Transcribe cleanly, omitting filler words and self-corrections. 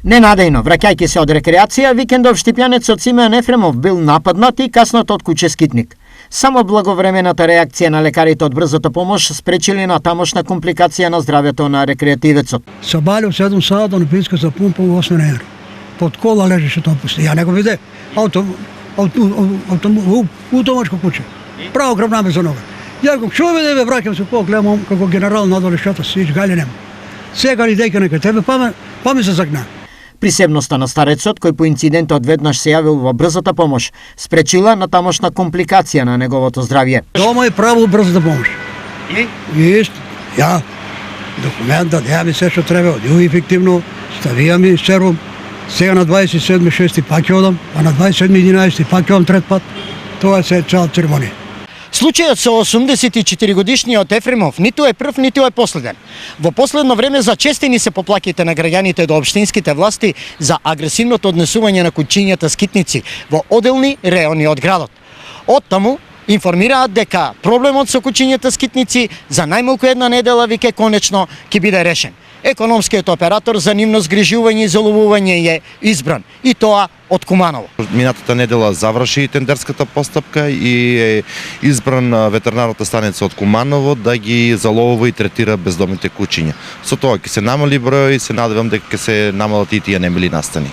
Ненадејно, враќајќи се од рекреација, викендов штипјанецот Симеон Ефремов бил нападнат и каснат од куќе скитник. Само благовремената реакција на лекарите од брзата помош спречили на тамошна компликација на здравјето на рекреативецот. Сабали 7 сата на пинската пумпа во 8 евро. Под кола лежеше тоа пусти. Ја не го виде. Автоматско куќе. Право крав намеза нога. Ја го што виде, враќам се погледам како генерал надоле шата сич галјенем. Сега ли дека нека тебе па ми се загна. Присебноста на старецот, кој по инцидентот веднаш се јавил во брзата помош, спречила на тамошна компликација на неговото здравје. Дома е право брзата помош. Исто. Ја документот, ја ми се што треба, одиу ефективно, ставија ми сервом. Сега на 27.6. пак ќе одам, а на 27.11. пак ќе одам трет пат. Тоа се цела церемонија. Случајот со 84-годишниот Ефремов ниту е прв, ниту е последен. Во последно време зачестени се поплаките на граѓаните до општинските власти за агресивното однесување на куќињата скитници во оделни реони од градот. Оттаму информираат дека проблемот со куќињата скитници за најмалку една недела веќе конечно ќе биде решен. Економскиот оператор за нивно згрижување и заловување е избран, и тоа од Куманово. Минатата недела заврши тендерската постапка и е избран ветеринарната станица од Куманово да ги заловува и третира бездомните куќиња. Со тоа ќе се намали број и се надевам дека ќе се намалат и тие немили настани.